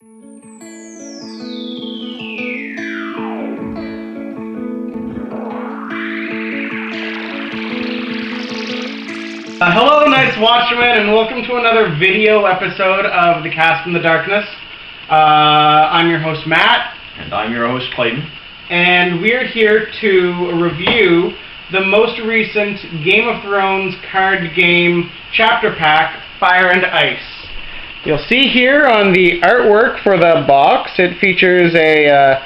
Hello, Nice Watchmen, and welcome to another video episode of The Cast in the Darkness. I'm your host, Matt. And I'm your host, Clayton. And we're here to review the most recent Game of Thrones card game chapter pack, Fire and Ice. You'll see here on the artwork for the box, it features a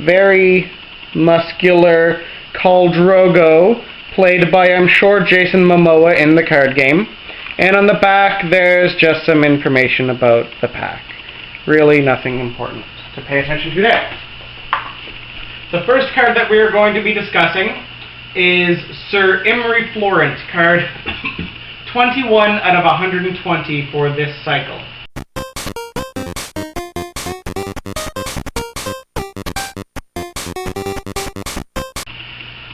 very muscular Khal Drogo, played by, I'm sure, Jason Momoa in the card game. And on the back, there's just some information about the pack. Really nothing important to pay attention to there. The first card that we are going to be discussing is Sir Imry Florent, card 21 out of 120 for this cycle.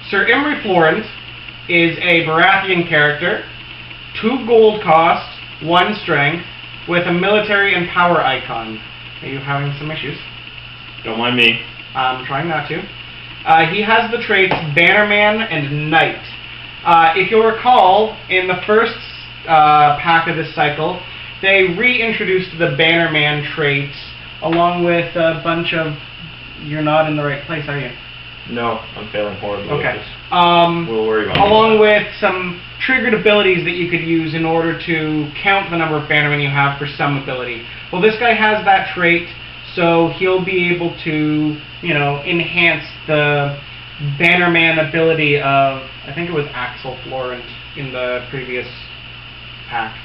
Sir Imry Florent is a Baratheon character, 2 gold cost, 1 strength, with a military and power icon. Are you having some issues? Don't mind me. I'm trying not to. He has the traits Bannerman and Knight. If you'll recall, in the first pack of this cycle, they reintroduced the Bannerman trait along with a bunch of... You're not in the right place, are you? No, I'm failing horribly. Okay. We'll worry about along that. with some triggered abilities that you could use in order to count the number of Bannermen you have for some ability. Well, this guy has that trait, so he'll be able to, enhance the Bannerman ability of, I think it was Axel Florent in the previous pack.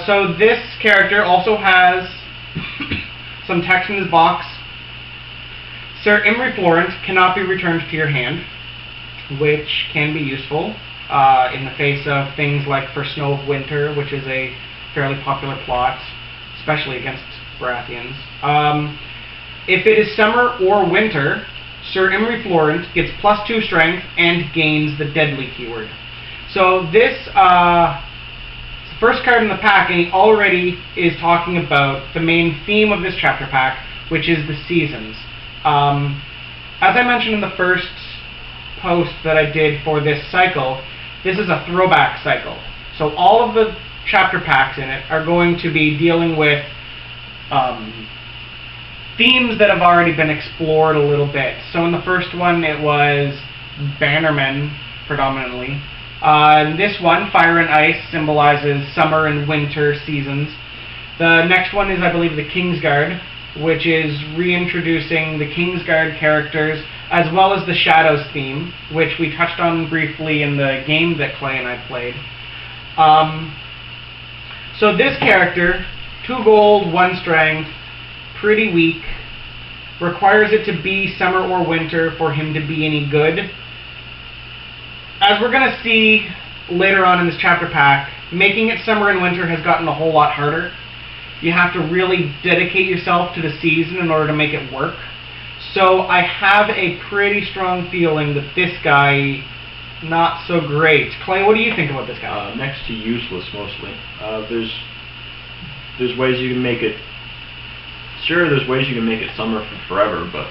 So this character also has some text in his box. Sir Imry Florent cannot be returned to your hand, which can be useful in the face of things like For Snow of Winter, which is a fairly popular plot, especially against Baratheons. If it is summer or winter, Sir Imry Florent gets +2 strength and gains the deadly keyword. So this is the first card in the pack, and he already is talking about the main theme of this chapter pack, which is the seasons. As I mentioned in the first post that I did for this cycle, this is a throwback cycle. So all of the chapter packs in it are going to be dealing with themes that have already been explored a little bit. So in the first one it was Bannermen, predominantly. This one, Fire and Ice, symbolizes summer and winter seasons. The next one is, I believe, the Kingsguard, which is reintroducing the Kingsguard characters, as well as the Shadows theme, which we touched on briefly in the game that Clay and I played. So this character, 2 gold, 1 strength, pretty weak, requires it to be summer or winter for him to be any good. As we're going to see later on in this chapter pack, making it summer and winter has gotten a whole lot harder. You have to really dedicate yourself to the season in order to make it work. So I have a pretty strong feeling that this guy, not so great. Clay, what do you think about this guy? Next to useless, mostly. There's ways you can make it... Sure, there's ways you can make it summer for forever, but...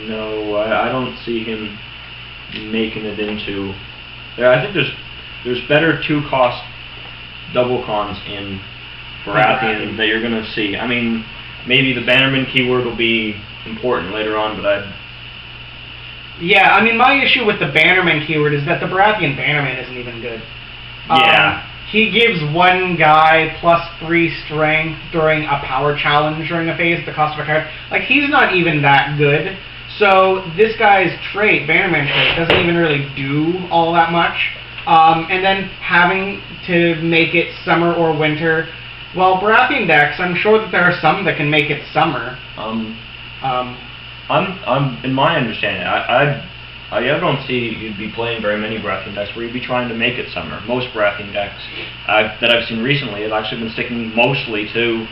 No, I don't see him making it into... I think there's better 2-cost double cons in Baratheon that you're going to see. I mean, maybe the Bannerman keyword will be important later on, but Yeah, I mean, my issue with the Bannerman keyword is that the Baratheon Bannerman isn't even good. Yeah. He gives one guy +3 strength during a power challenge during a phase at the cost of a card. Like, he's not even that good. So this guy's trait, Bannerman trait, doesn't even really do all that much. And then having to make it summer or winter... Well, Baratheon decks, I'm sure that there are some that can make it summer. I'm in my understanding, I don't see you'd be playing very many Baratheon decks where you'd be trying to make it summer. Most Baratheon decks that I've seen recently have actually been sticking mostly to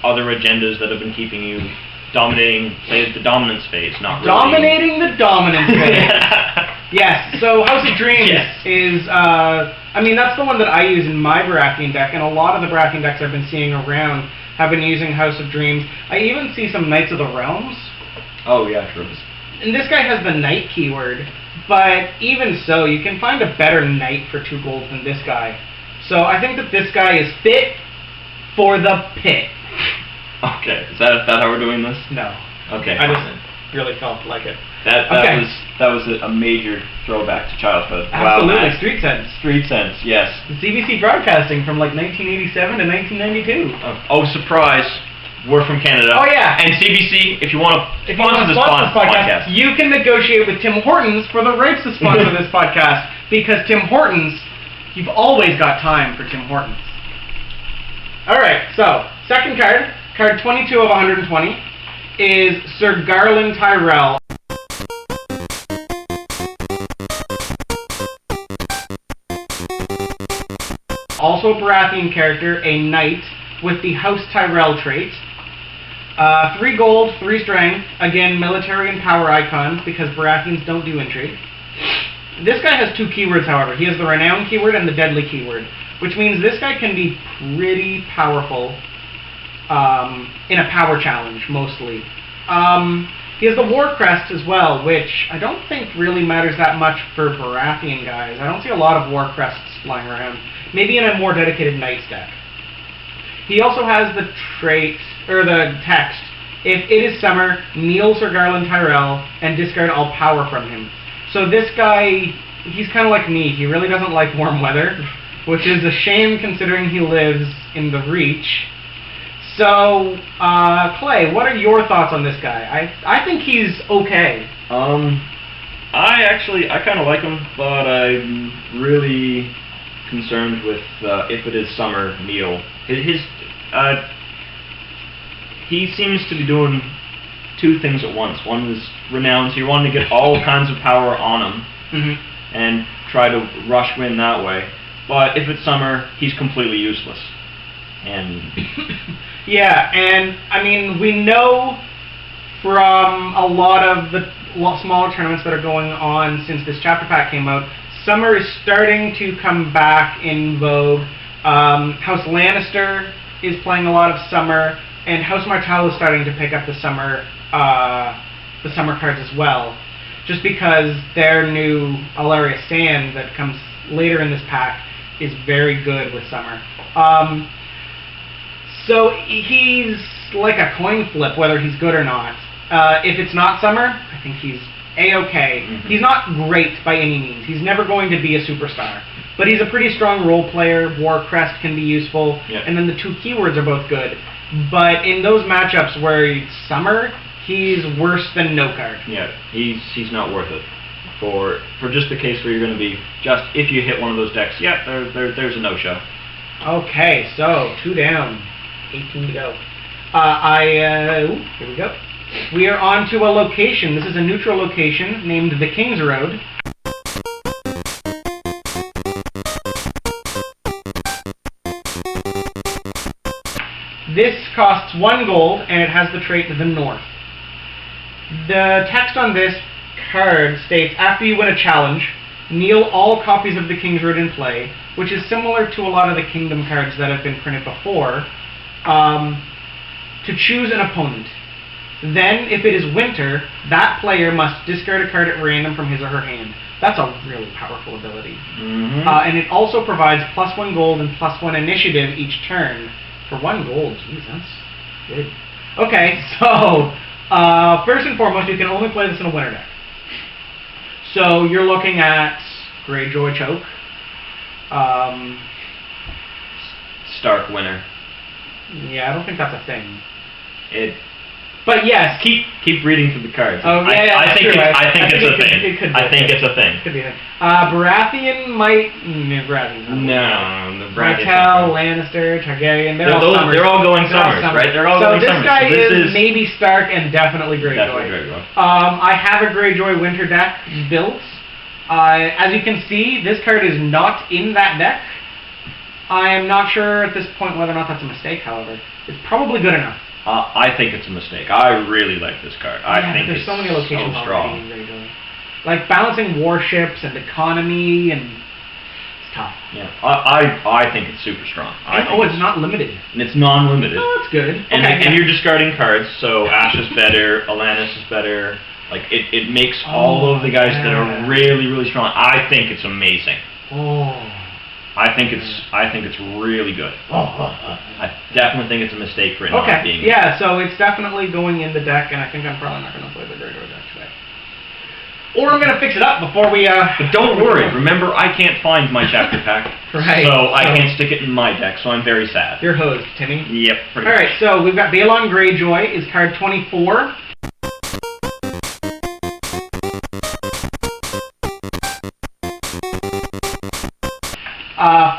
other agendas that have been keeping you dominating, say, the dominance phase, not really... Dominating the dominance phase. Yes, so House of Dreams is, I mean, that's the one that I use in my Baratheon deck, and a lot of the Baratheon decks I've been seeing around have been using House of Dreams. I even see some Knights of the Realms. Oh yeah, true. And this guy has the Knight keyword, but even so, you can find a better Knight for 2 gold than this guy. So I think that this guy is fit for the pit. Okay, is that how we're doing this? No. Okay. I just really felt like it. That was a major throwback to childhood. Absolutely, Wow, Street Sense. Street Sense, yes. The CBC broadcasting from like 1987 to 1992. Oh, surprise! We're from Canada. Oh yeah. And CBC, if you want to sponsor this podcast, you can negotiate with Tim Hortons for the rights to sponsor this podcast, because Tim Hortons, you've always got time for Tim Hortons. Alright, so, second card, card 22 of 120, is Sir Garland Tyrell. Also a Baratheon character, a knight with the House Tyrell trait. 3 gold, 3 strength, again military and power icons, because Baratheons don't do intrigue. This guy has 2 keywords, however. He has the renown keyword and the deadly keyword, which means this guy can be pretty powerful in a power challenge, mostly. He has the war crest as well, which I don't think really matters that much for Baratheon guys. I don't see a lot of war crests flying around. Maybe in a more dedicated Knights deck. He also has the trait, or the text, if it is summer, kneel Sir Garland Tyrell and discard all power from him. So this guy, he's kind of like me. He really doesn't like warm weather, which is a shame considering he lives in the Reach. So, Clay, what are your thoughts on this guy? I think he's okay. I kind of like him, but I'm really concerned with if it is summer, Neil. He seems to be doing 2 things at once. One is renown, so you want to get all kinds of power on him and try to rush win that way. But if it's summer, he's completely useless. And yeah, and I mean, we know from a lot of the smaller tournaments that are going on since this chapter pack came out, summer is starting to come back in vogue. House Lannister is playing a lot of summer, and House Martell is starting to pick up the summer cards as well, just because their new Alaria Sand that comes later in this pack is very good with summer. So he's like a coin flip whether he's good or not. If it's not summer, I think he's A-okay. He's not great by any means. He's never going to be a superstar. But he's a pretty strong role player. War Crest can be useful. Yep. And then the 2 keywords are both good. But in those matchups where it's summer, he's worse than no card. Yeah, he's not worth it. For just the case where you're going to be, just if you hit one of those decks, yeah, there's a no-show. Okay, so 2 down. 18 to go. Here we go. We are on to a location. This is a neutral location named the King's Road. This costs 1 gold, and it has the trait the North. The text on this card states, after you win a challenge, kneel all copies of the King's Road in play, which is similar to a lot of the Kingdom cards that have been printed before, to choose an opponent. Then, if it is winter, that player must discard a card at random from his or her hand. That's a really powerful ability. And it also provides +1 gold and +1 initiative each turn. For 1 gold, jeez, that's good. Okay, so, first and foremost, you can only play this in a winter deck. So, you're looking at Greyjoy Choke. Stark Winter. Yeah, I don't think that's a thing. But yes, keep reading through the cards. Oh yeah, I think it's a thing. It could be I think it's a thing. Could be a thing. Baratheon might. Baratheon. No, the Martell, Lannister, Targaryen. They're all going summers, right? They're all going summers. So this guy is maybe Stark and definitely Greyjoy. Definitely Greyjoy. I have a Greyjoy winter deck built. As you can see, this card is not in that deck. I am not sure at this point whether or not that's a mistake, however. It's probably good enough. I think it's a mistake. I really like this card. I think there's it's so many locations so strong. Like balancing warships and economy and tough. Yeah, I think it's super strong. It's not limited. And it's non-limited. Oh, that's good. And you're discarding cards, so Ash is better, Alanis is better. Like, it makes all of the guys that are really, really strong. I think it's amazing. I think it's really good. I definitely think it's a mistake for it not being. Yeah, so it's definitely going in the deck, and I think I'm probably not going to play the Greyjoy deck today. Or I'm going to fix it up before we... But don't worry. Remember, I can't find my chapter pack. Right. So I can't stick it in my deck, so I'm very sad. You're hosed, Timmy. Yep, pretty much. Alright, so we've got Balon Greyjoy is card 24.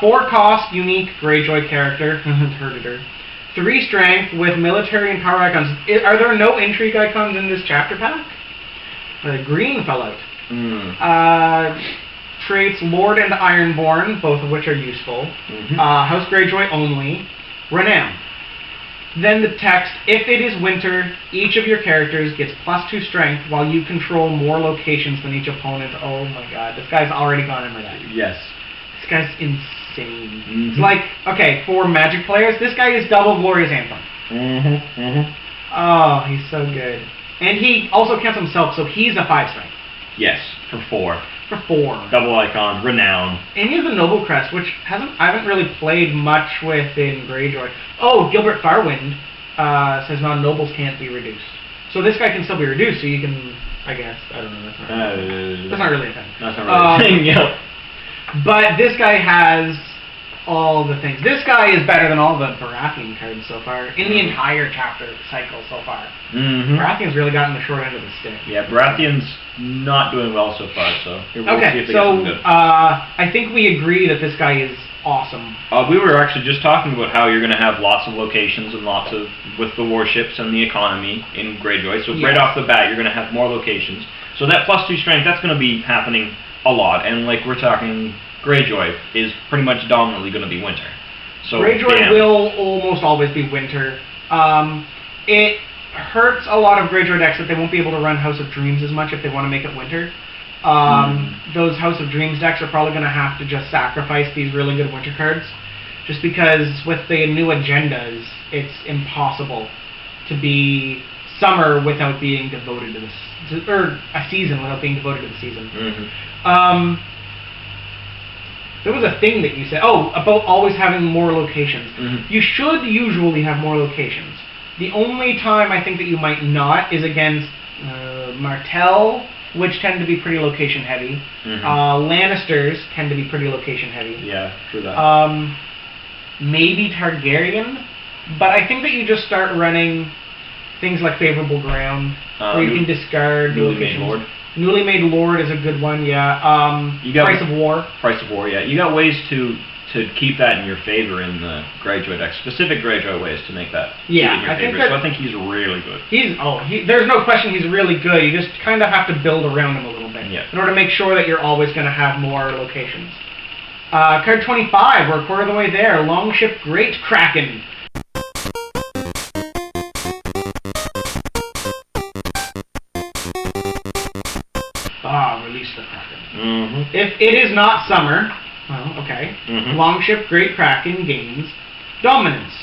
Four cost, unique Greyjoy character. Herditor. 3 strength with military and power icons. Are there no intrigue icons in this chapter pack? Green fell out. Traits Lord and Ironborn, both of which are useful. House Greyjoy only. Renown. Then the text, if it is winter, each of your characters gets +2 strength while you control more locations than each opponent. Oh my god, this guy's already gone in my deck. Yes. This guy's insane. It's like, okay, for Magic players, this guy is double Glorious Anthem. Oh, he's so good. And he also counts himself, so he's a 5 strength. Yes, for 4. For 4. Double icon, Renown. And he has a Noble Crest, which I haven't really played much with in Greyjoy. Oh, Gilbert Farwind says non-nobles can't be reduced. So this guy can still be reduced, so you can, I guess, I don't know, that's not really a thing. That's not really a thing, yeah. But this guy has all the things. This guy is better than all the Baratheon cards so far, in the entire chapter cycle so far. Baratheon's really gotten the short end of the stick. Yeah, Baratheon's not doing well so far, so we'll see if they get something good. I think we agree that this guy is awesome. We were actually just talking about how you're going to have lots of locations and lots of, with the warships and the economy in Greyjoy, so right off the bat you're going to have more locations. So that +2 strength, that's going to be happening a lot, and like we're talking, Greyjoy is pretty much dominantly going to be winter. So Greyjoy will almost always be winter. It hurts a lot of Greyjoy decks that they won't be able to run House of Dreams as much if they want to make it winter. Those House of Dreams decks are probably going to have to just sacrifice these really good winter cards, just because with the new agendas, it's impossible to be summer without being devoted to this, or a season without being devoted to the season. There was a thing that you said, about always having more locations. You should usually have more locations. The only time I think that you might not is against Martell, which tend to be pretty location heavy. Lannisters tend to be pretty location heavy. Yeah, true that. Maybe Targaryen, but I think that you just start running things like Favorable Ground, where you can discard Newly Made Lord. Newly Made Lord is a good one, yeah. You got Price of War. Price of War, yeah. You got ways to keep that in your favor in the Greyjoy deck. Specific Greyjoy ways to make that in your favor. So I think he's really good. There's no question he's really good. You just kind of have to build around him a little bit in order to make sure that you're always going to have more locations. Card 25, we're a quarter of the way there. Longship Great Kraken. Release the Kraken. If it is not summer, well, okay. Longship Great Kraken gains Dominance.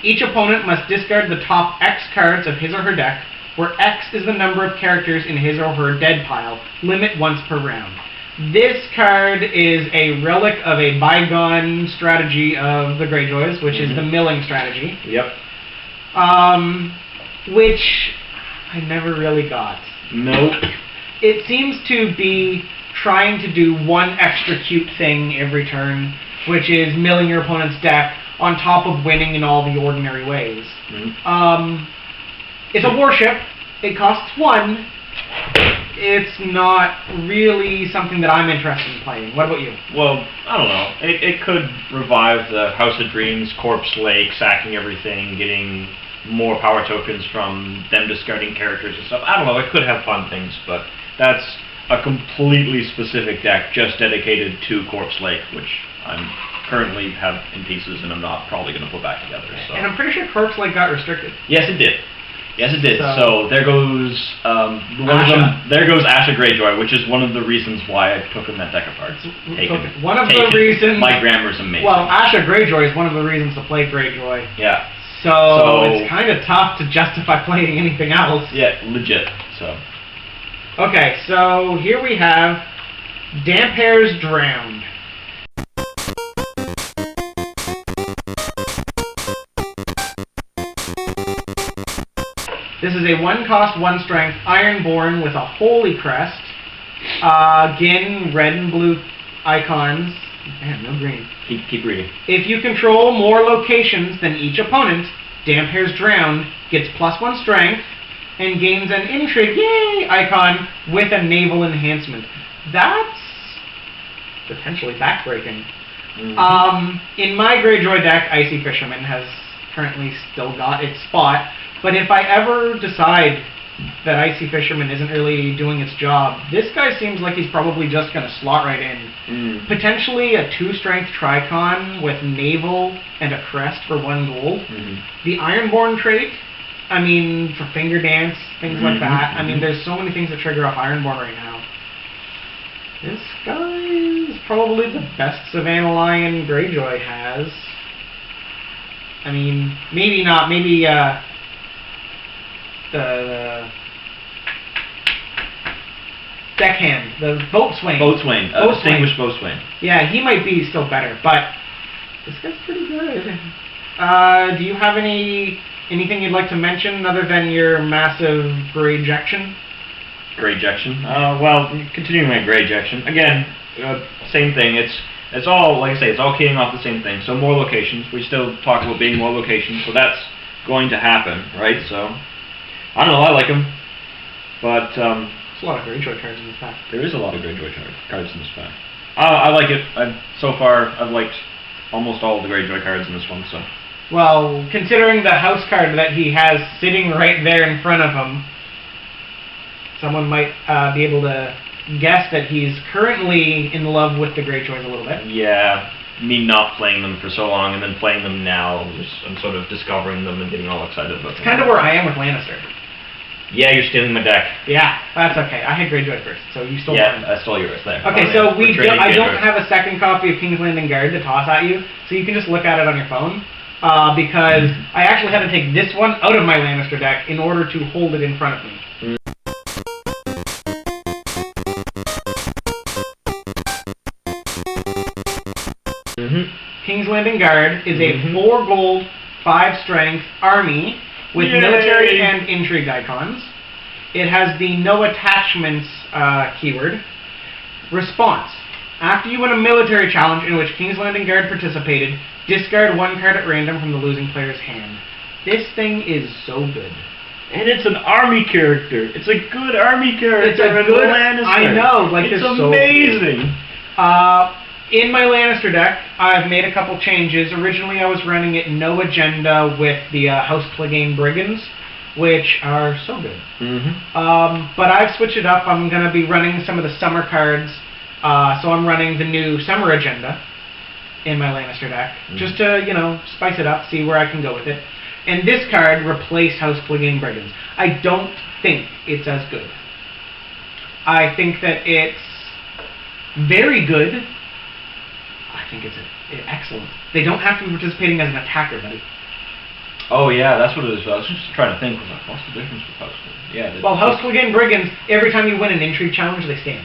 Each opponent must discard the top X cards of his or her deck, where X is the number of characters in his or her dead pile, limit once per round. This card is a relic of a bygone strategy of the Greyjoys, which is the milling strategy. Yep. Which I never really got. Nope. It seems to be trying to do one extra cute thing every turn, which is milling your opponent's deck on top of winning in all the ordinary ways. It's a warship. It costs 1. It's not really something that I'm interested in playing. What about you? Well, I don't know. It could revive the House of Dreams, Corpse Lake, sacking everything, getting more power tokens from them discarding characters and stuff. I don't know. It could have fun things, but that's a completely specific deck just dedicated to Corpse Lake, which I'm currently have in pieces and I'm not probably going to put back together. So. And I'm pretty sure Corpse Lake got restricted. Yes, it did. Yes, it did. So there goes there goes Asha Greyjoy, which is one of the reasons why I took him that deck apart. One of the reasons. My grammar's amazing. Well, Asha Greyjoy is one of the reasons to play Greyjoy. Yeah. So it's kind of tough to justify playing anything else. Yeah, legit. So. Okay, so here we have Damp Hairs Drowned. This is a 1-cost, 1-strength Ironborn with a Holy Crest. Again, red and blue icons. Man, no green. Keep reading. If you control more locations than each opponent, Damp Hairs Drowned gets +1 strength and gains an Intrigue, yay, icon with a naval enhancement. That's potentially backbreaking. In my Greyjoy deck, Icy Fisherman has currently still got its spot. But if I ever decide that Icy Fisherman isn't really doing its job, this guy seems like he's probably just going to slot right in. Potentially a 2-strength Tricon with Naval and a Crest for 1 gold. The Ironborn trait, I mean, for Finger Dance, things like that. I mean, there's so many things that trigger off Ironborn right now. This guy is probably the best Savannah Lion Greyjoy has. I mean, maybe not, maybe, the deckhand, the boatswain. Distinguished boatswain. Yeah, he might be still better, but this guy's pretty good. Do you have anything you'd like to mention other than your massive Greyjection? Greyjection? Well, continuing my Greyjection. Again, same thing. It's all, like I say, it's all keying off the same thing. So more locations. We still talk about being more locations, so that's going to happen, right? So I don't know, I like him, but there's a lot of Greyjoy cards in this pack. There is a lot of Greyjoy cards in this pack. I like it. So far, I've liked almost all of the Greyjoy cards in this one. So. Well, considering the house card that he has sitting right there in front of him, someone might be able to guess that he's currently in love with the Greyjoys a little bit. Yeah. Me not playing them for so long and then playing them now, I'm sort of discovering them and getting all excited about them. It's kind of where I am with Lannister. Yeah, you're stealing my deck. Yeah, that's okay. I had Greyjoy first, so you stole mine. Yeah, I stole yours there. Okay, so I don't have a second copy of King's Landing Guard to toss at you, so you can just look at it on your phone. Because I actually had to take this one out of my Lannister deck in order to hold it in front of me. King's Landing Guard is a 4 gold, 5 strength army with military and intrigue icons. It has the no attachments keyword. Response. After you win a military challenge in which King's Landing Guard participated, discard 1 card at random from the losing player's hand. This thing is so good. And it's an army character. It's a good army character. It's a good Lannister. I know, like it's it's amazing. So in my Lannister deck, I've made a couple changes. Originally, I was running it no agenda with the House Clegane Brigands, which are so good. But I've switched it up. I'm going to be running some of the summer cards. So I'm running the new summer agenda in my Lannister deck, just to, spice it up, see where I can go with it. And this card replaced House Clegane Brigands. I don't think it's as good. I think that it's very good. I think it's excellent. They don't have to be participating as an attacker, buddy. Oh yeah, that's what it is. I was just trying to think, what's the difference with House Clegane? Yeah. Well, House Clegane Brigands, every time you win an intrigue challenge, they stand.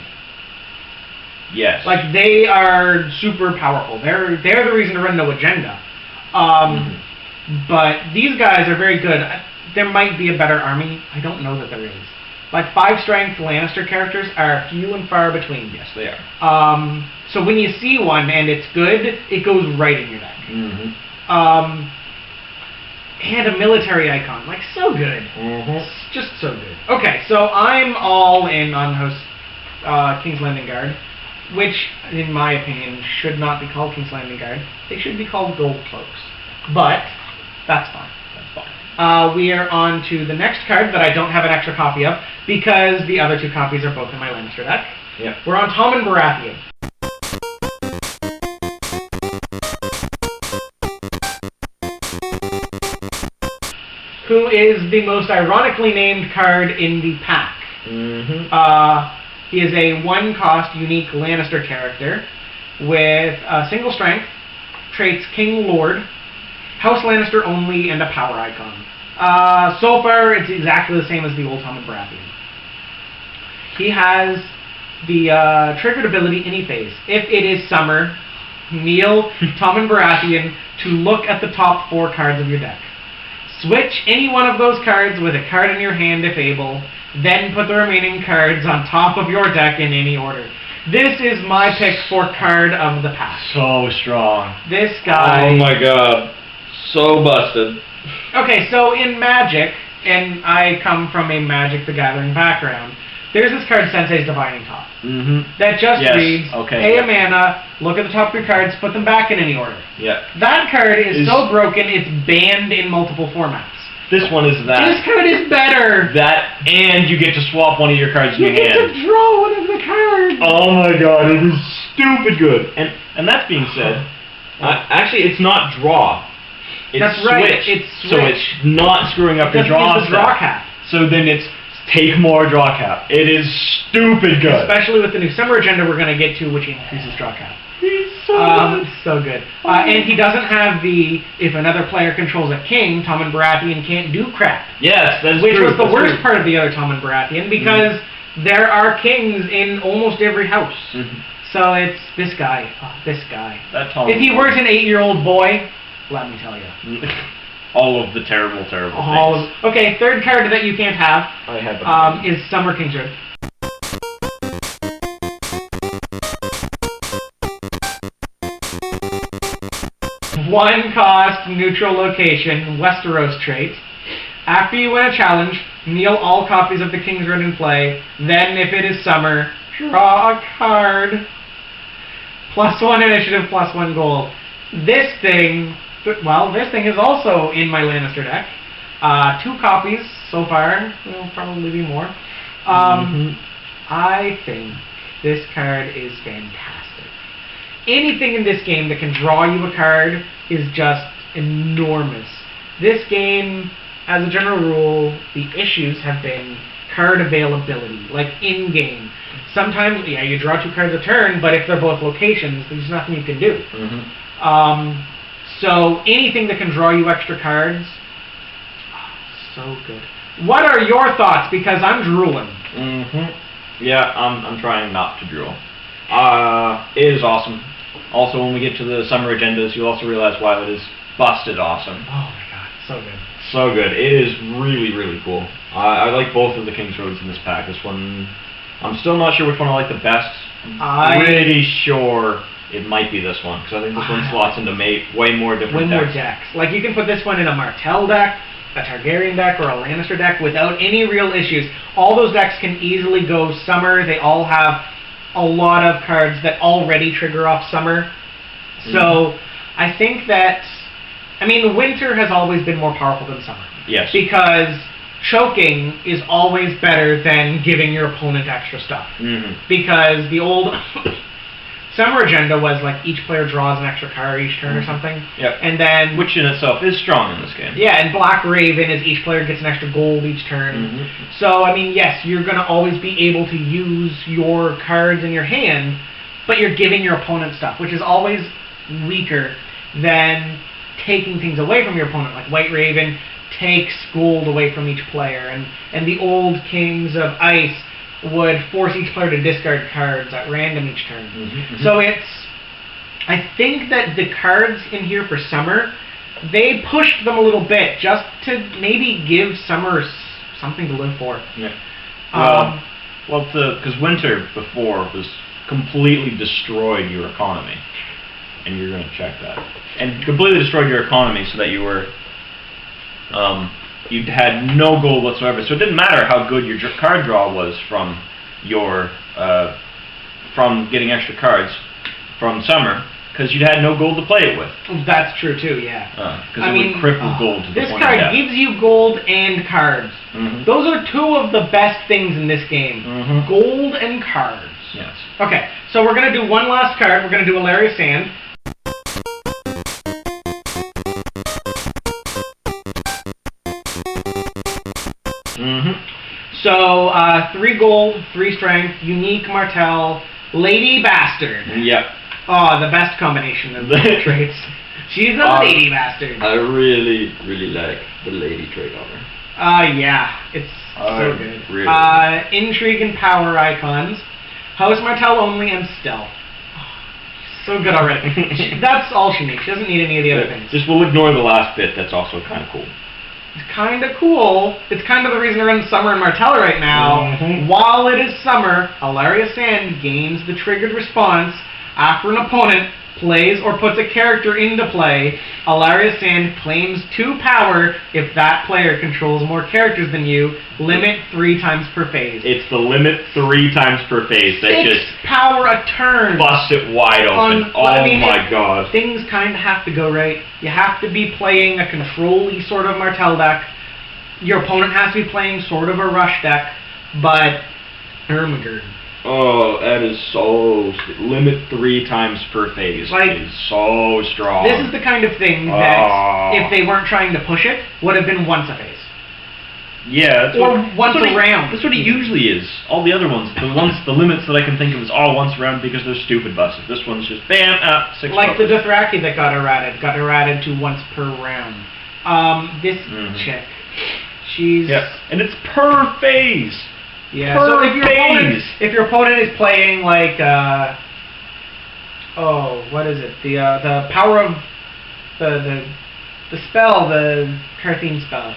Yes. Like, they are super powerful. They're the reason to run no agenda. But these guys are very good. There might be a better army. I don't know that there is. Like, 5-strength Lannister characters are few and far between. Yes, they are. So when you see one and it's good, it goes right in your deck. And a military icon. Like, so good. It's just so good. Okay, so I'm all in on House King's Landing Guard, which, in my opinion, should not be called King's Landing Guard. They should be called Gold Cloaks. But that's fine. We are on to the next card that I don't have an extra copy of, because the other 2 copies are both in my Lannister deck. Yeah. We're on Tommen Baratheon. who is the most ironically named card in the pack. He is a 1-cost unique Lannister character with single strength, traits King Lord, House Lannister only, and a power icon. So far, it's exactly the same as the old Tommen Baratheon. He has the triggered ability any phase. If it is summer, kneel Tommen Baratheon to look at the top 4 cards of your deck. Switch any one of those cards with a card in your hand if able, then put the remaining cards on top of your deck in any order. This is my pick for card of the pack. So strong. This guy... Oh my god. So busted. Okay, so in Magic, and I come from a Magic the Gathering background, there's this card, Sensei's Divining Top, that just reads, pay a mana, look at the top 3 cards, put them back in any order. Yeah. That card is so broken, it's banned in multiple formats. This one is that. This card is better. That, and you get to swap one of your cards in your hand. You get to draw one of the cards. Oh my god, it is stupid good. And that being said, actually it's not draw. It's That's switch. right, it's switch. So it's not screwing up your draw the draw cap. So then it's take more draw cap. It is stupid good. Especially with the new summer agenda we're going to get to, which increases draw cap. He's so good. So good. And he doesn't have the, if another player controls a king, Tommen Baratheon can't do crap. Yes, that's Which true. was the worst part of the other Tommen Baratheon, because there are kings in almost every house. So it's this guy. This guy. If he weren't an 8-year-old boy, let me tell you. All of the terrible things. Okay, third card that you can't have I have is Summer Kingsroad. One cost, neutral location, Westeros trait. After you win a challenge, kneel all copies of the Kingsroad in play. Then, if it is summer, draw a card. +1 initiative, +1 gold. This thing is also in my Lannister deck. 2 copies so far. There'll probably be more. I think this card is fantastic. Anything in this game that can draw you a card is just enormous. This game, as a general rule, the issues have been card availability, like in-game. Sometimes, yeah, you draw 2 cards a turn, but if they're both locations, there's nothing you can do. So anything that can draw you extra cards, so good. What are your thoughts? Because I'm drooling. Yeah, I'm trying not to drool. It is awesome. Also, when we get to the summer agendas, you'll also realize why it is busted awesome. Oh my god, so good. So good. It is really, really cool. I like both of the Kingsroads in this pack. This one, I'm still not sure which one I like the best. I'm pretty sure it might be this one, because I think this one slots into way more different decks. Way more decks. Like, you can put this one in a Martell deck, a Targaryen deck, or a Lannister deck without any real issues. All those decks can easily go summer. They all have a lot of cards that already trigger off summer. So, I think that, winter has always been more powerful than summer. Yes. Because choking is always better than giving your opponent extra stuff. Because the old summer agenda was like each player draws an extra card each turn or something. Yep. And then, which in itself is strong in this game. Yeah, and Black Raven is each player gets an extra gold each turn. So, yes, you're going to always be able to use your cards in your hand, but you're giving your opponent stuff, which is always weaker than taking things away from your opponent. Like White Raven takes gold away from each player, and the old Kings of Ice would force each player to discard cards at random each turn. So I think that the cards in here for summer, they pushed them a little bit just to maybe give summer something to live for. Yeah. Because winter before was completely destroyed your economy, and you're going to check that, and completely destroyed your economy so that you were you had no gold whatsoever. So it didn't matter how good your card draw was from your from getting extra cards from summer, because you had no gold to play it with. That's true too, yeah. Because it would cripple gold to the this point of card death. gives you gold and cards. Those are 2 of the best things in this game. Gold and cards. Yes. Okay, so we're going to do one last card. We're going to do Alaria Sand. So, 3 gold, 3 strength, unique Martel, Lady Bastard. Yep. Oh, the best combination of traits. She's a lady bastard. I really, really like the lady trait on her. Yeah, it's so good. Really Intrigue and power icons. House Martel only and stealth. So good already. That's all she needs. She doesn't need any of the other things. Just we'll ignore the last bit. That's also kind of cool. It's kind of cool. It's kind of the reason they're in summer in Martel right now. Mhm. While it is summer, Alaria Sand gains the triggered response after an opponent plays or puts a character into play. Alaria Sand claims 2 power if that player controls more characters than you. Limit 3 times per phase. It's the limit 3 times per phase. That 6 just power a turn. busts it wide open. My god. Things kind of have to go right. You have to be playing a control-y sort of Martel deck. Your opponent has to be playing sort of a rush deck, but Ermagerd. Oh, that is so... Limit 3 times per phase is so strong. This is the kind of thing that, if they weren't trying to push it, would have been once a phase. Yeah, once a round. That's what it usually is. All the other ones, the limits that I can think of is all once a round because they're stupid buses. This one's just bam, 6. Like the Dothraki that got errated to once per round. This chick, she's... Yeah, and it's per phase. Yeah, so if your opponent is playing like, what is it? The power of the spell, the Carthene spell,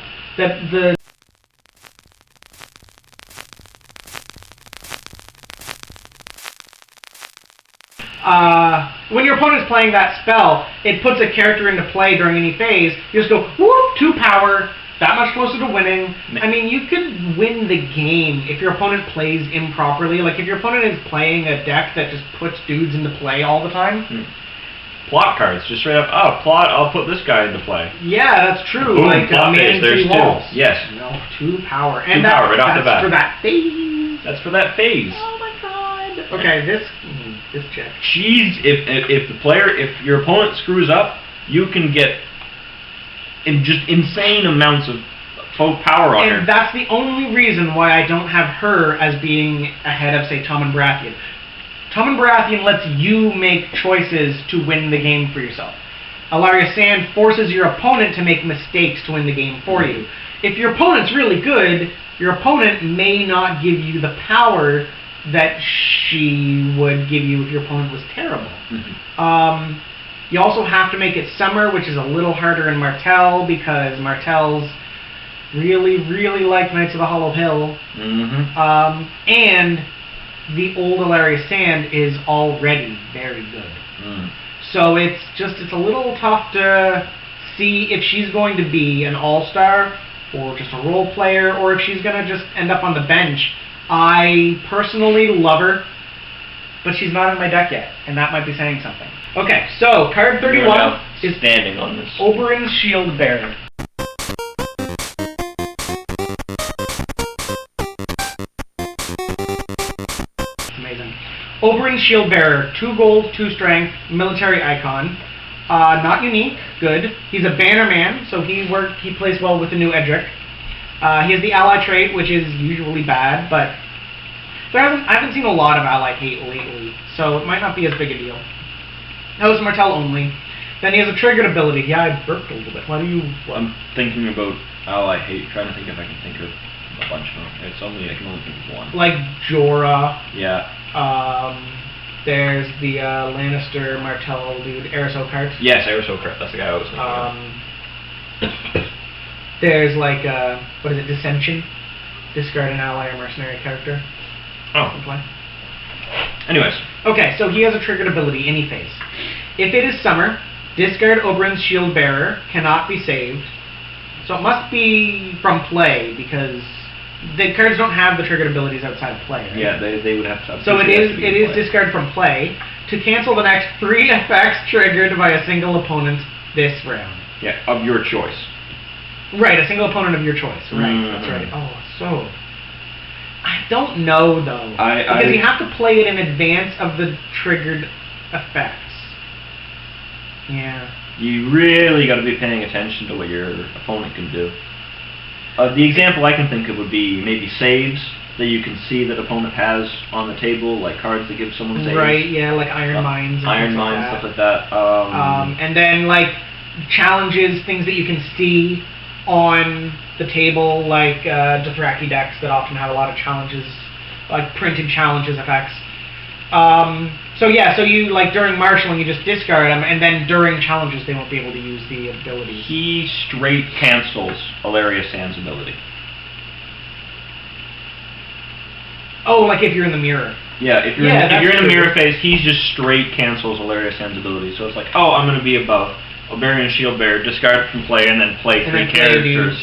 when your opponent's playing that spell, it puts a character into play during any phase. You just go, whoop, 2 power, that much closer to winning. I mean, you could win the game if your opponent plays improperly. Like, if your opponent is playing a deck that just puts dudes into play all the time. Plot cards, just straight up, plot, I'll put this guy into play. Yeah, that's true. Boom, like, plot phase, there's 2. walls. Yes. 2 power. 2 power right off the bat. That's for that phase. That's for that phase. Oh my god. Okay, this check. If your opponent screws up, you can get just insane amounts of power on her. And that's the only reason why I don't have her as being ahead of, say, Tommen Baratheon. Tommen Baratheon lets you make choices to win the game for yourself. Alaria Sand forces your opponent to make mistakes to win the game for you. If your opponent's really good, your opponent may not give you the power that she would give you if your opponent was terrible. You also have to make it summer, which is a little harder in Martel, because Martels really, really like Knights of the Hollow Hill. And the old Alaria Sand is already very good. So it's a little tough to see if she's going to be an all-star, or just a role player, or if she's going to just end up on the bench. I personally love her, but she's not in my deck yet, and that might be saying something. Okay, so card 31 is standing on this. Oberyn's Shield Bearer. It's amazing. Oberyn's Shield Bearer, 2 gold, 2 strength, military icon. Not unique, good. He's a banner man, so he plays well with the new Edric. He has the ally trait, which is usually bad, but I haven't seen a lot of ally hate lately, so it might not be as big a deal. House Martel only. Then he has a triggered ability. Yeah, I burped a little bit. I'm thinking about ally hate, trying to think if I can think of a bunch of them. I can only think of one. Like Jorah. Yeah. There's the Lannister Martel dude, Eris Oakheart. Yes, Eris Oakheart. That's the guy I was thinking of. There's like, what is it, Dissension? Discard an ally or mercenary character. Play. Anyways. Okay, so he has a triggered ability, any phase. If it is summer, discard Oberyn's Shield Bearer, cannot be saved. So it must be from play, because the cards don't have the triggered abilities outside of play, right? Yeah, they would have to. So it is discard from play to cancel the next 3 effects triggered by a single opponent this round. Yeah, of your choice. Right, a single opponent of your choice. Right, that's right. Oh, so I don't know though, because you have to play it in advance of the triggered effects. Yeah. You really got to be paying attention to what your opponent can do. The example I can think of would be maybe saves that you can see that opponent has on the table, like cards that give someone saves. Right, yeah, like Iron Mines. Iron Mines, stuff like that. And then, like, challenges, things that you can see on the table, like Dothraki decks that often have a lot of challenges, like printed challenges effects. So yeah, so you, like, during marshalling, you just discard them, and then during challenges, they won't be able to use the abilities. He straight cancels Alaria Sand's ability. Oh, like if you're in the mirror. Yeah, if you're in a mirror phase, he just straight cancels Alaria Sand's ability. So it's like, oh, I'm going to be above Oberian Shield Bearer, discard from play, and then play And three then play characters.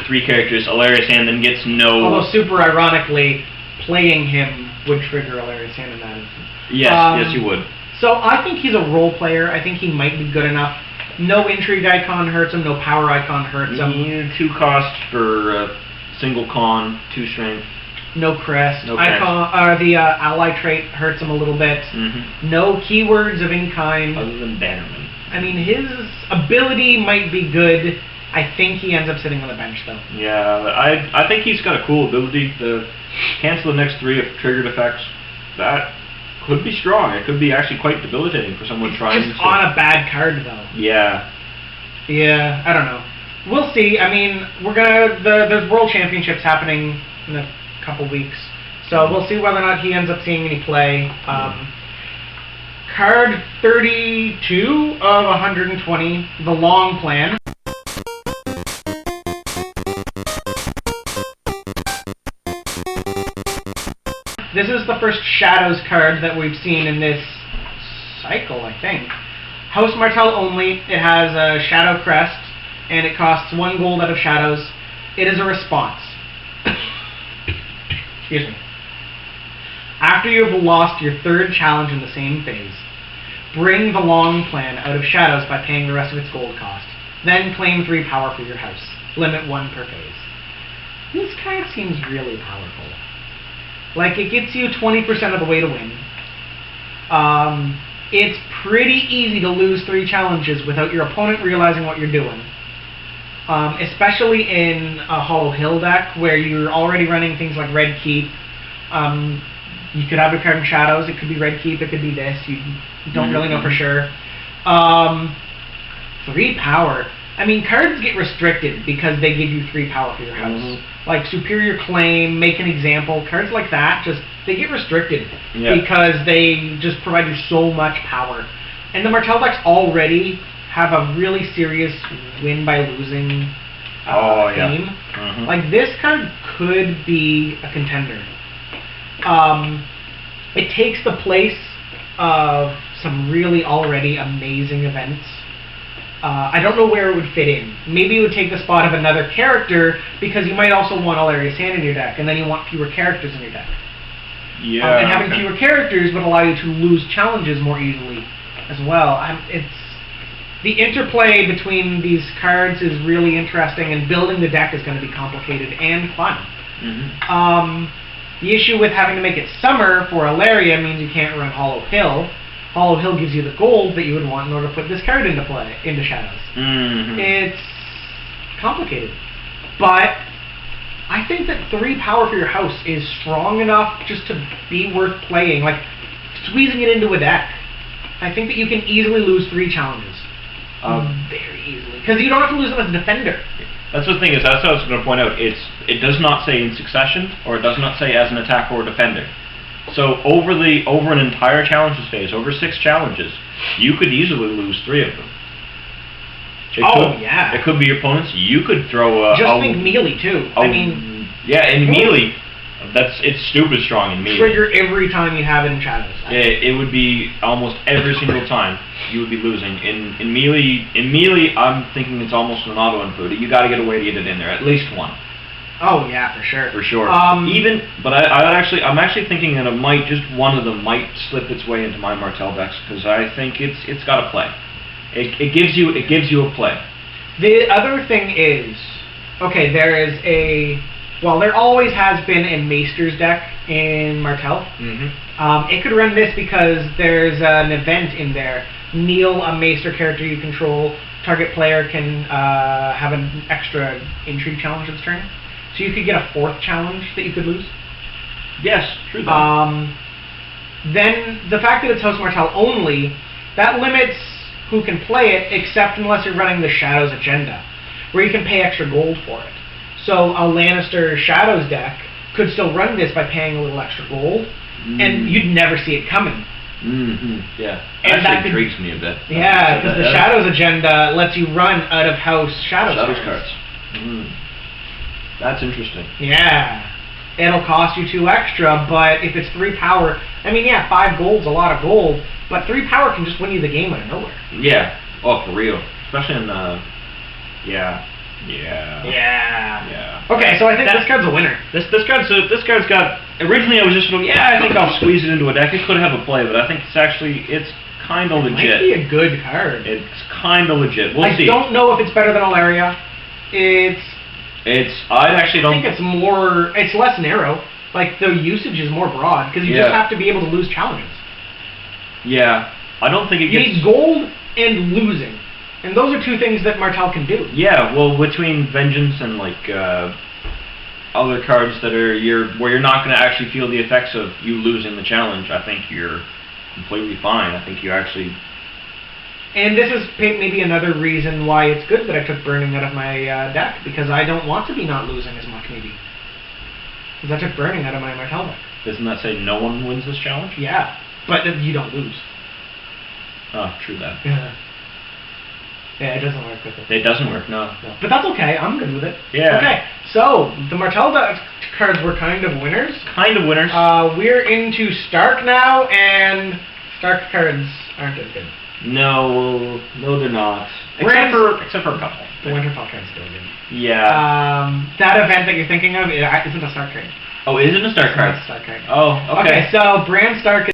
Three characters. Alaria Sand then gets no. Although super ironically, playing him would trigger Hilarious Hand in that instance. Yes, yes, you would. So I think he's a role player. I think he might be good enough. No intrigue icon hurts him. No power icon hurts him. 2 cost for single con, 2 strength. No crest. No crest. Icon, the ally trait hurts him a little bit. Mm-hmm. No keywords of any kind. Other than Bannerman. I mean, his ability might be good. I think he ends up sitting on the bench, though. Yeah, I think he's got a cool ability to cancel the next 3 of triggered effects. That could be strong. It could be actually quite debilitating for someone trying Just to... on a bad card, though. Yeah. Yeah, I don't know. We'll see. I mean, there's World Championships happening in a couple weeks, so we'll see whether or not he ends up seeing any play. Card 32 of 120, the long plan. This is the first Shadows card that we've seen in this cycle, I think. House Martell only. It has a Shadow Crest, and it costs 1 gold out of Shadows. It is a response. Excuse me. After you have lost your 3rd challenge in the same phase, bring the long plan out of Shadows by paying the rest of its gold cost. Then claim 3 power for your house. Limit 1 per phase. This card seems really powerful. Like, it gets you 20% of the way to win. It's pretty easy to lose 3 challenges without your opponent realizing what you're doing. Especially in a Hollow Hill deck, where you're already running things like Red Keep. You could have a card in Shadows, it could be Red Keep, it could be this, you don't really know for sure. 3 power. I mean, cards get restricted because they give you 3 power for your house. Like Superior Claim, Make an Example, cards like that, they get restricted because they just provide you so much power. And the Martell decks already have a really serious win by losing theme. Like, this card could be a contender. It takes the place of some really already amazing events. I don't know where it would fit in. Maybe it would take the spot of another character, because you might also want Hilarious Hand in your deck, and then you want fewer characters in your deck. Yeah. And having fewer characters would allow you to lose challenges more easily as well. The interplay between these cards is really interesting, and building the deck is going to be complicated and fun. The issue with having to make it summer for Alaria means you can't run Hollow Hill. Hollow Hill gives you the gold that you would want in order to put this card into play, into Shadows. It's complicated. But I think that 3 power for your house is strong enough just to be worth playing. Like, squeezing it into a deck. I think that you can easily lose 3 challenges. Very easily. Because you don't have to lose them as a defender. That's the thing, is that's what I was going to point out. It does not say in succession, or it does not say as an attacker or defender. So over an entire challenges phase, over 6 challenges, you could easily lose 3 of them. It could be your opponents. You could throw a... Just think melee, too. I mean... Yeah, and melee, it's stupid strong in melee. Trigger every time you have it in Shadows. It would be almost every single time you would be losing. In melee, I'm thinking it's almost an auto-include. You got to get a way to get it in there, at least 1. Oh yeah, for sure. For sure. I'm actually thinking that one of them might slip its way into my Martell decks, because I think it's got a play. It gives you a play. The other thing is, okay, there always has been a Maester's deck in Martell. It could run this because there's an event in there. Kneel a Maester character you control target player can have an extra intrigue challenge this turn. So you could get a 4th challenge that you could lose. Yes, true that. Then the fact that it's House Martell only, that limits who can play it, except unless you're running the Shadows agenda, where you can pay extra gold for it. So a Lannister Shadows deck could still run this by paying a little extra gold, and you'd never see it coming. Yeah. And that intrigues me a bit. Yeah, because the Shadows agenda lets you run out of house Shadows cards. That's interesting. Yeah. It'll cost you 2 extra, but if it's 3 power, I mean, yeah, 5 gold's a lot of gold, but 3 power can just win you the game out of nowhere. Yeah. Oh, for real. Especially in, Yeah. Okay, so I think this card's a winner. This card's got. Originally, I was just going, I think I'll squeeze it into a deck. It could have a play, but I think it's kind of legit. It might be a good card. It's kind of legit. We'll see. I don't know if it's better than Alaria. I actually don't. I think it's less narrow. Like, the usage is more broad, because you just have to be able to lose challenges. Yeah. I don't think it You gets... need gold and losing. And those are 2 things that Martell can do. Yeah, well, between Vengeance and, like, other cards that are where you're not going to actually feel the effects of you losing the challenge, I think you're completely fine. I think you actually... And this is maybe another reason why it's good that I took Burning out of my deck, because I don't want to be not losing as much, maybe. Because I took Burning out of my Martell deck. Doesn't that say no one wins this challenge? Yeah, but you don't lose. Oh, true that. Yeah, it doesn't work with it. It doesn't work, no. But that's okay, I'm good with it. Yeah. Okay, so the Martell cards were kind of winners. Kind of winners. We're into Stark now, and Stark cards aren't as good. No, they're not. Except for a couple. The Winterfell card's still good. Yeah. That event that you're thinking of isn't a Stark card. Oh, is it a Stark card? It's a Stark card. Oh, okay. Okay, so Bran Stark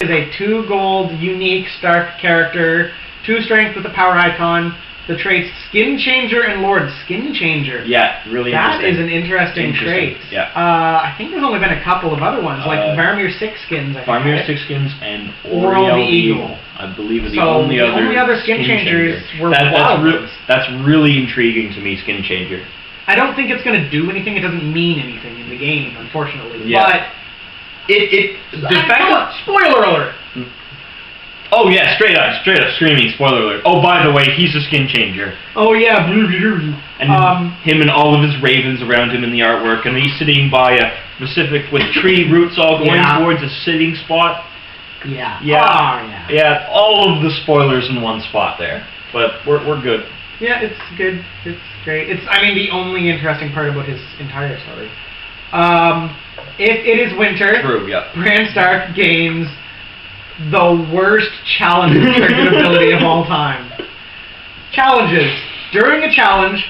is a 2 gold unique Stark character, 2 strength with a power icon. The traits Skin Changer and Lord Skin Changer. Yeah, really that interesting. That is an interesting trait. Yeah. I think there's only been a couple of other ones, like Varamir Six Skins. Varamir Six Skins and Oriel the Eagle. I believe are the only other Skin Changers were that's really intriguing to me, Skin Changer. I don't think it's going to do anything. It doesn't mean anything in the game, unfortunately. Yeah. But spoiler alert. Oh yeah, straight up screaming, spoiler alert. Oh, by the way, he's a Skin Changer. Oh yeah, and him and all of his ravens around him in the artwork, and he's sitting by a specific, with tree roots all going towards a sitting spot. Yeah. Yeah, all of the spoilers in one spot there. But we're good. Yeah, it's good. It's great. I mean, the only interesting part about his entire story. If it is winter, true, yeah. Bran Stark gains the worst challenge triggered ability of all time. Challenges. During a challenge,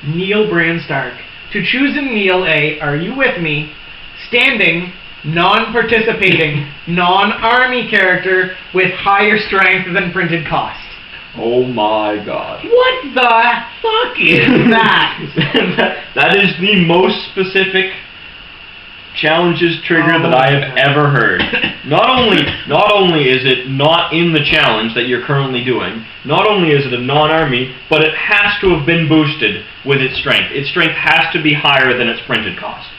kneel Bran Stark. To choose and kneel a, are you with me, standing, non-participating, non-army character with higher strength than printed cost. Oh my god. What the fuck is that? That is the most specific challenges trigger that I have ever heard. Not only is it not in the challenge that you're currently doing, not only is it a non-army, but it has to have been boosted with its strength. Its strength has to be higher than its printed cost.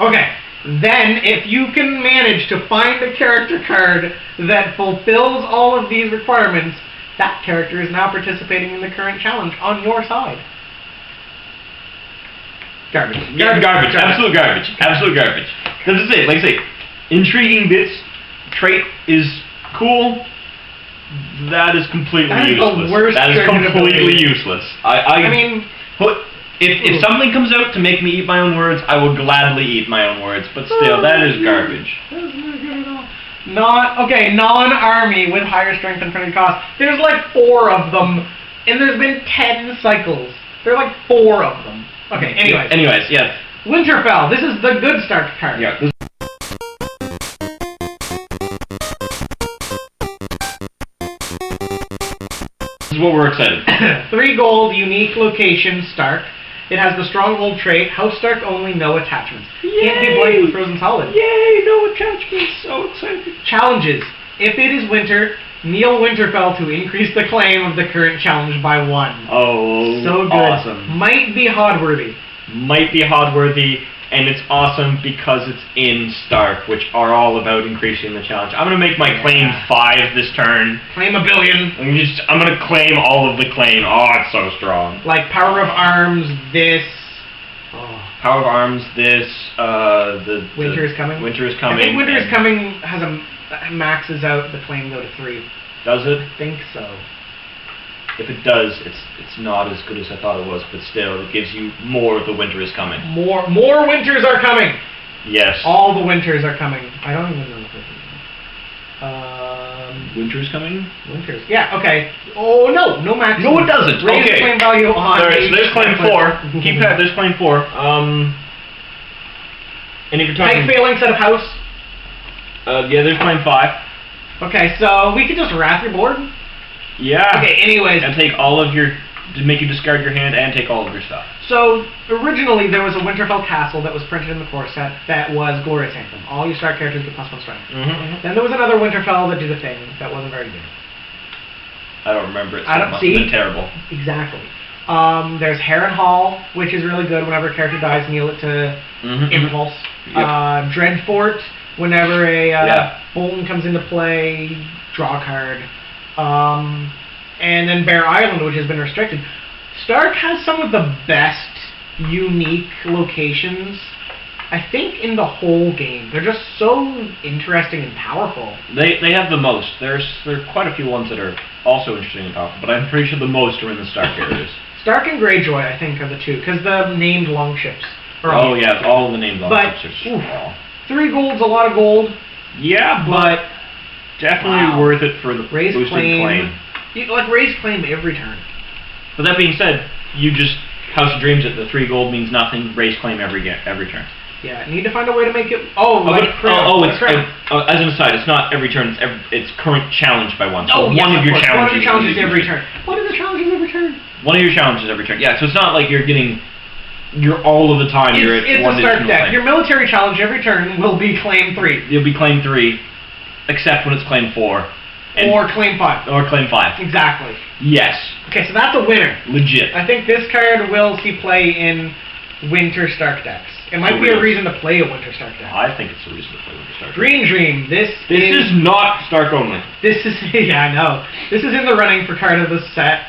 Okay, then if you can manage to find a character card that fulfills all of these requirements, that character is now participating in the current challenge on your side. Garbage. Absolute garbage. Absolute garbage. That's it. Like I say, intriguing bits. Trait is cool. That is completely useless. The worst that is completely useless. I mean, if something comes out to make me eat my own words, I will gladly eat my own words. But still, that is garbage. That's not good at all. Non-army with higher strength and printed cost. There's like 4 of them, and there's been 10 cycles. There are like 4 of them. Okay, anyways, yeah. Winterfell, this is the good Stark card. Yeah. This is what we're excited. 3 gold, unique location, Stark. It has the Stronghold trait, House Stark only, no attachments. Can't be blanked with Frozen Solid. Yay! No attachments. So excited. Challenges. If it is winter, kneel Winterfell to increase the claim of the current challenge by 1. Oh, so good. awesome. Might be Hodworthy. Might be Hodworthy, and it's awesome because it's in Stark, which are all about increasing the challenge. I'm going to make my claim 5 this turn. Claim a billion. I'm going to claim all of the claim. Oh, it's so strong. Like Power of Arms, this. Power of Arms, this, Winter is Coming. Winter is Coming. I think Winter is Coming has maxes out the claim go to 3. Does it? I think so. If it does, it's not as good as I thought it was, but still, it gives you more of the Winter is Coming. More winters are coming! Yes. All the winters are coming. I don't even know if Winter is Coming? Winters. Yeah, okay. Oh, no max. No, it doesn't. Raise Okay. claim value on... Alright, so there's claim 4. Keep that, there's claim 4. And if you're talking... Type failing set of house. Yeah, there's claim 5. Okay, so we could just wrath your board? Yeah. Okay, anyways. And take all of your... To make you discard your hand and take all of your stuff. So, originally there was a Winterfell castle that was printed in the core set that was Glorious Anthem. All your Stark characters get +1 strength. Then there was another Winterfell that did a thing that wasn't very good. I don't remember it, so I it don't must see. have been terrible. Exactly. There's Harrenhal, which is really good. Whenever a character dies, kneel it to Impulse. Yep. Dreadfort, whenever a Bolton comes into play, draw a card. And then Bear Island, which has been restricted. Stark has some of the best unique locations, I think, in the whole game. They're just so interesting and powerful. They have the most. There are quite a few ones that are also interesting and powerful, but I'm pretty sure the most are in the Stark areas. Stark and Greyjoy, I think, are the two, because the named longships. Oh yeah, it's all in the named longships. But 3 gold's a lot of gold. Yeah, but definitely worth it for the raise boosted claim. You raise claim every turn. But that being said, you just House of Dreams it. The 3 gold means nothing. Raise claim every turn. Yeah, need to find a way to make it. As an aside, it's not every turn. It's current challenge by 1. So one of your challenges. One of your challenges every turn. One of the challenges every turn. One of your challenges every turn. Yeah, so it's not like you're getting. You're all of the time. It's a Stark deck. Your military challenge every turn will be claim 3. You'll be claim 3, except when it's claim 4. Or claim 5. Or claim 5. Exactly. Yes. Okay, so that's a winner. Legit. I think this card will see play in Winter Stark decks. It might be a reason to play a Winter Stark deck. I think it's a reason to play Winter Stark. Green Dream. This is not Stark only. This is yeah, I know. This is in the running for card of the set.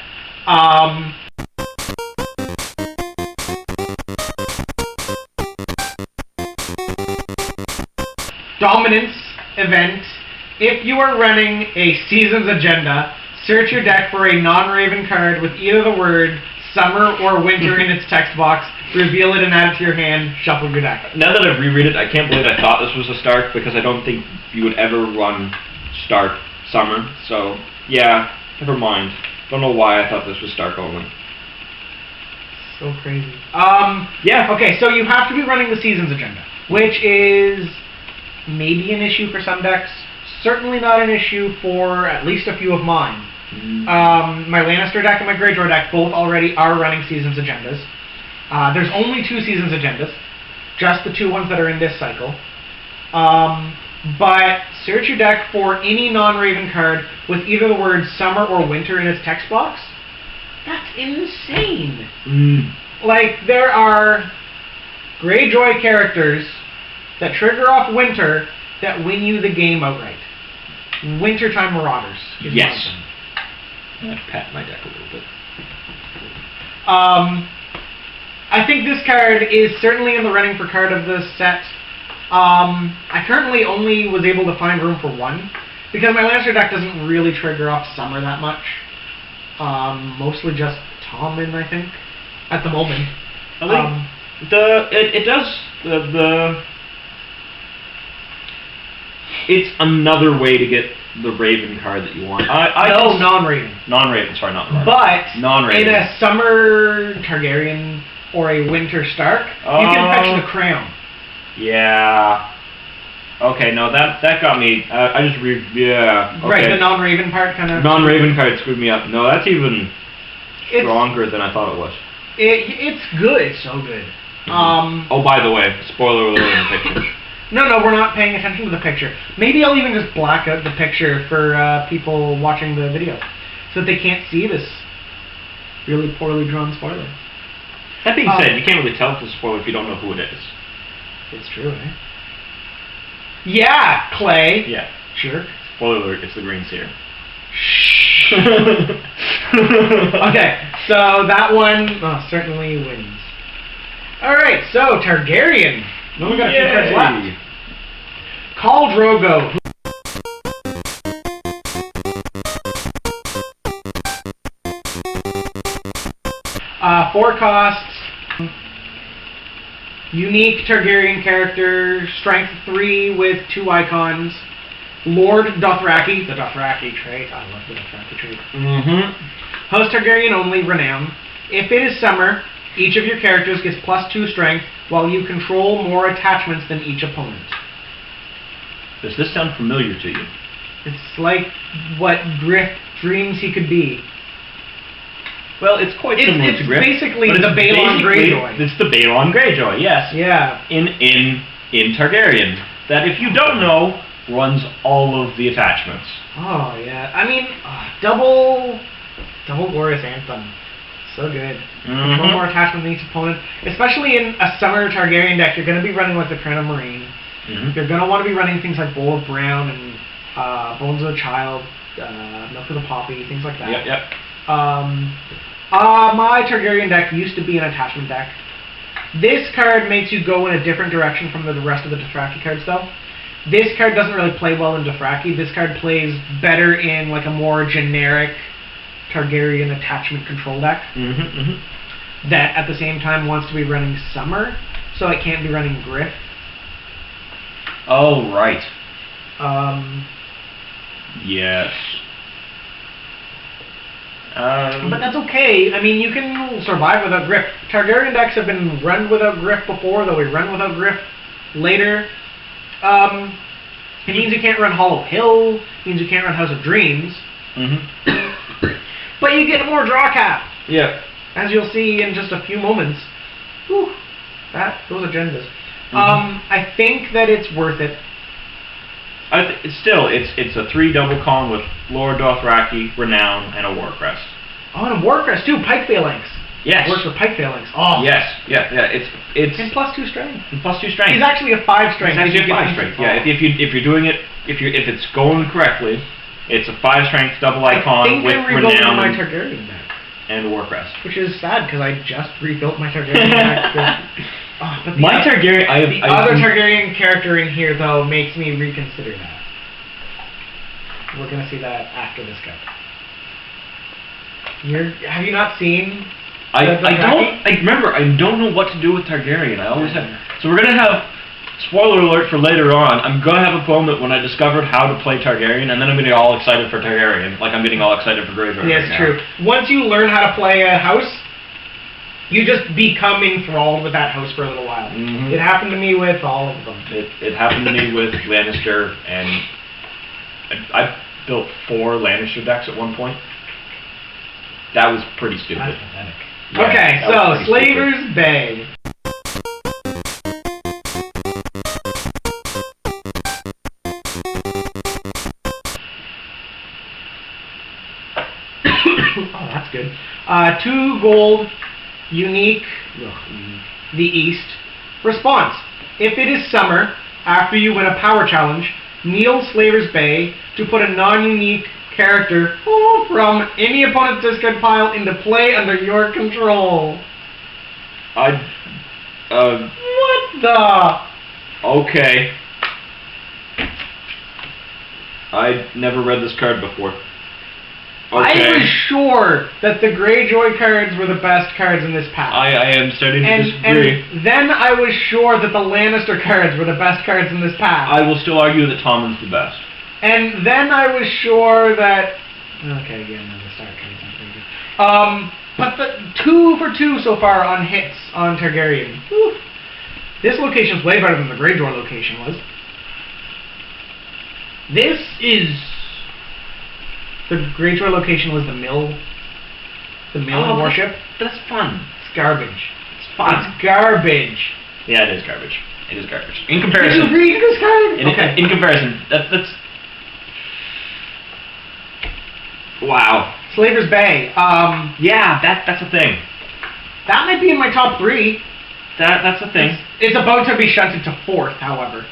Dominance event. If you are running a Season's Agenda, search your deck for a non-Raven card with either the word Summer or Winter in its text box, reveal it and add it to your hand, shuffle your deck. Now that I've reread it, I can't believe I thought this was a Stark, because I don't think you would ever run Stark Summer, so yeah, never mind. Don't know why I thought this was Stark only. So crazy. Yeah, okay, so you have to be running the Season's Agenda, which is maybe an issue for some decks. Certainly not an issue for at least a few of mine. My Lannister deck and my Greyjoy deck both already are running Seasons Agendas. There's only 2 Seasons Agendas, just the 2 ones that are in this cycle. But search your deck for any non-Raven card with either the word Summer or Winter in its text box. That's insane. Like, there are Greyjoy characters that trigger off Winter that win you the game outright. Wintertime Marauders is one of them. I have to pat my deck a little bit. I think this card is certainly in the running for card of the set. I currently only was able to find room for 1, because my Lancer deck doesn't really trigger off Summer that much. Mostly just Tommen, I think, at the moment. I think it does it's another way to get the Raven card that you want. Non-Raven. Non-Raven, sorry, not Raven. But non-Raven. In a Summer Targaryen or a Winter Stark, you can fetch the Crown. Yeah. Okay, no, that got me. I just yeah. Okay. Right, the non-Raven part kind of. Non-Raven card screwed me up. No, that's even stronger than I thought it was. It's good. It's so good. Oh, by the way, spoiler alert in the picture. No, we're not paying attention to the picture. Maybe I'll even just black out the picture for people watching the video, so that they can't see this really poorly drawn spoiler. That being said, you can't really tell it's a spoiler if you don't know who it is. It's true, eh? Yeah, Clay. Yeah. Sure. Spoiler alert, it's the Green Seer. Shh. Okay, so that one certainly wins. Alright, so Targaryen. We only got a few cards left. Khal Drogo. 4 costs. Unique Targaryen character. Strength 3 with 2 icons. Lord Dothraki. The Dothraki trait. I love the Dothraki trait. Host Targaryen only. Renown. If it is summer, each of your characters gets +2 strength, while you control more attachments than each opponent. Does this sound familiar to you? It's like what Griff dreams he could be. Well, it's quite similar to Griff. It's basically but the Balon Greyjoy. It's the Balon Greyjoy, yes. Yeah. In Targaryen. That, if you don't know, runs all of the attachments. Oh, yeah. I mean, double Glorious Anthem. So good. One more attachment than each opponent. Especially in a summer Targaryen deck, you're going to be running like the Crown of Marine. You're going to want to be running things like Bowl of Brown and Bones of a Child, Milk of the Poppy, things like that. Yep. My Targaryen deck used to be an attachment deck. This card makes you go in a different direction from the rest of the Dothraki cards, though. This card doesn't really play well in Dothraki. This card plays better in like a more generic Targaryen attachment control deck. That at the same time wants to be running Summer, so it can't be running Griff. Oh, right. Yes. But that's okay. I mean, you can survive without Griff. Targaryen decks have been run without Griff before, though we run without Griff later. It means you can't run Hollow Hill. It means you can't run House of Dreams. But you get more draw cap. Yeah. As you'll see in just a few moments. Whew. Those agendas. I think that it's worth it. It's a 3 double con with Lord Dothraki, Renown, and a Warcrest. Oh, and a Warcrest too. Pike Phalanx. Yes. It works with Pike Phalanx. Oh. Yes. Yeah. It's and +2 strength. And +2 strength. He's actually a 5 strength. He's actually a 5 strength. Yeah. If you're doing it, if it's going correctly, it's a 5 strength double icon with Renown my Targaryen deck. And Warcrest. Which is sad because I just rebuilt my Targaryen deck. But my Targaryen, the other Targaryen character in here though makes me reconsider that. We're gonna see that after this card. Have you not seen? I don't know what to do with Targaryen. I always have. So we're gonna have. Spoiler alert for later on, I'm going to have a poem that when I discovered how to play Targaryen, and then I'm getting all excited for Targaryen, like I'm getting all excited for Greyjoy. Yeah, it's true. Once you learn how to play a house, you just become enthralled with that house for a little while. It happened to me with all of them. It happened to me with Lannister, and I built 4 Lannister decks at one point. That was pretty stupid. That's pathetic. Yeah, okay, so Slaver's Bay. Oh, that's good. 2 gold, unique, the East. Response. If it is summer, after you win a power challenge, kneel Slaver's Bay to put a non-unique character from any opponent's discard pile into play under your control. What the? Okay. I never read this card before. Okay. I was sure that the Greyjoy cards were the best cards in this pack. I am starting to disagree. And then I was sure that the Lannister cards were the best cards in this pack. I will still argue that Tommen's the best. And then I was sure that... Okay, again, the Stark cards aren't very good. But the 2 for 2 so far on hits on Targaryen. Whew. This location's way better than the Greyjoy location was. This is... The Greyjoy location was the mill. The mill warship. That's fun. garbage. It's fun. It's garbage. Yeah, it is garbage. It is garbage. In Did comparison. you read this card? In comparison, that's. Wow. Slaver's Bay. Yeah, that's a thing. That might be in my top 3. That's a thing. It's about to be shunted to 4th, however.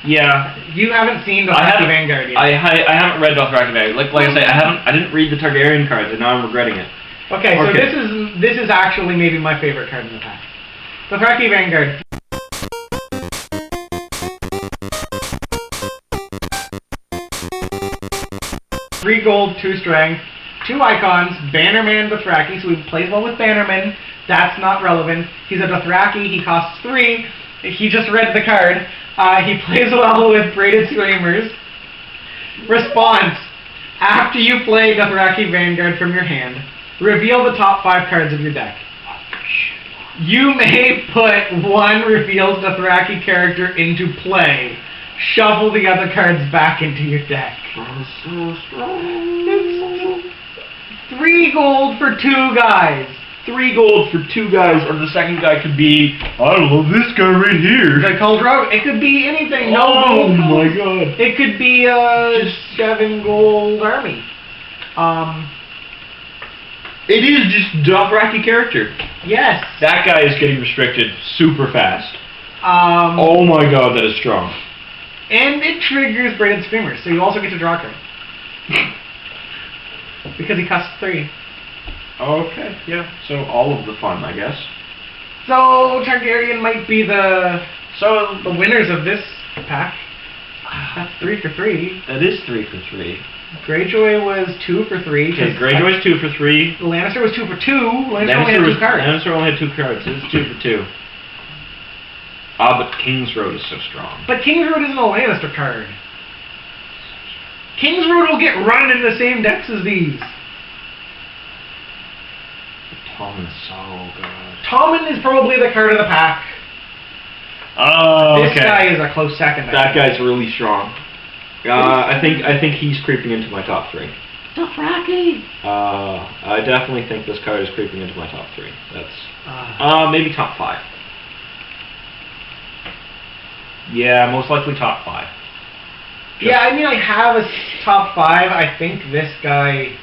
Yeah. You haven't seen I Dothraki haven't- Vanguard yet. I haven't read Dothraki Vanguard. Like I say, I didn't read the Targaryen cards, and now I'm regretting it. Okay, so Okay. this is actually maybe my favorite card in the pack. Dothraki Vanguard. Three gold, 2 strength, 2 icons, Bannerman Dothraki, so he plays well with Bannerman. That's not relevant. He's a Dothraki, he costs 3. He just read the card. He plays well with Braided Screamers. Response. After you play Dothraki Vanguard from your hand, reveal the top 5 cards of your deck. You may put one reveals Dothraki character into play. Shuffle the other cards back into your deck. So strong. 3 gold for 2 guys. 3 gold for 2 guys, or the second guy could be, I love this guy right here. The Cold Rogue. It could be anything. No Oh gold. my god. It could be a 7 gold army. It is just Dothraki character. Yes. That guy is getting restricted super fast. Oh. Oh my god, that is strong. And it triggers Braided Screamers, so you also get to draw a card. Because he costs 3. Okay, yeah. So all of the fun, I guess. So Targaryen might be the So winners of this pack. That's 3 for 3. that is 3 for 3. Greyjoy was 2 for 3. Okay, Greyjoy's 2 for 3. Lannister was 2 for 2. Lannister only had 2 cards. Lannister only had 2 cards. It's 2 for 2. Ah, but King's Road is so strong. But King's Road isn't a Lannister card. King's Road will get run in the same decks as these. Tommen's so good. Tommen is probably the card of the pack. Oh, okay. This guy is a close second. That guy's really strong. I think he's creeping into my top 3. Dothraki. I definitely think this card is creeping into my top 3. That's maybe top 5. Yeah, most likely top 5. Yeah, I mean, I have a top 5. I think this guy.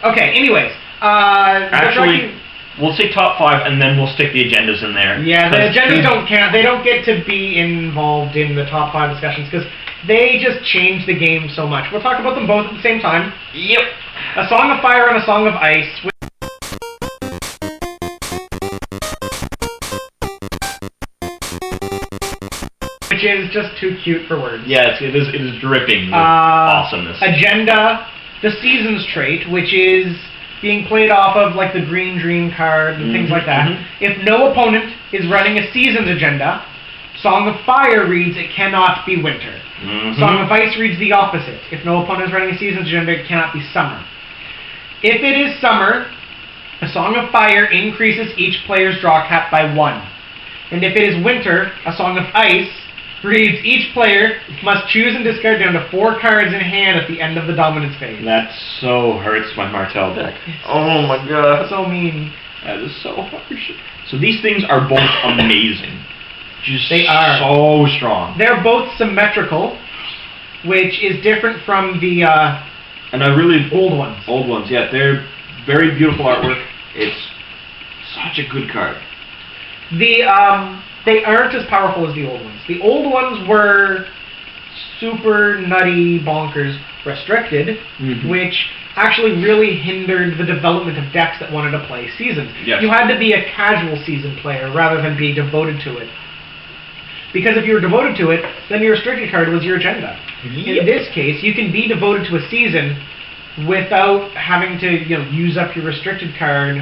Okay. Anyways, Actually, we'll say top 5, and then we'll stick the agendas in there. Yeah, the agendas don't count. They don't get to be involved in the top 5 discussions because they just change the game so much. We'll talk about them both at the same time. Yep. A Song of Fire and a Song of Ice. Which is just too cute for words. Yes, it is dripping with awesomeness. Agenda, the Seasons trait, which is being played off of like the Green Dream card and things like that. If no opponent is running a Seasons agenda, Song of Fire reads it cannot be winter. Song of Ice reads the opposite. If no opponent is running a Seasons agenda, it cannot be summer. If it is summer, a Song of Fire increases each player's draw cap by 1. And if it is winter, a Song of Ice reads each player must choose and discard down to 4 cards in hand at the end of the dominance phase. That so hurts my Martell deck. Oh my god. So mean. That is so harsh. So these things are both amazing. Just They are. so strong. They're both symmetrical, which is different from the And I really old ones. Old ones, yeah. They're very beautiful artwork. It's such a good card. They aren't as powerful as the old ones. The old ones were super nutty bonkers restricted, which actually really hindered the development of decks that wanted to play Seasons. Yes. You had to be a casual Season player rather than be devoted to it. Because if you were devoted to it, then your restricted card was your agenda. In this case, you can be devoted to a Season without having to use up your restricted card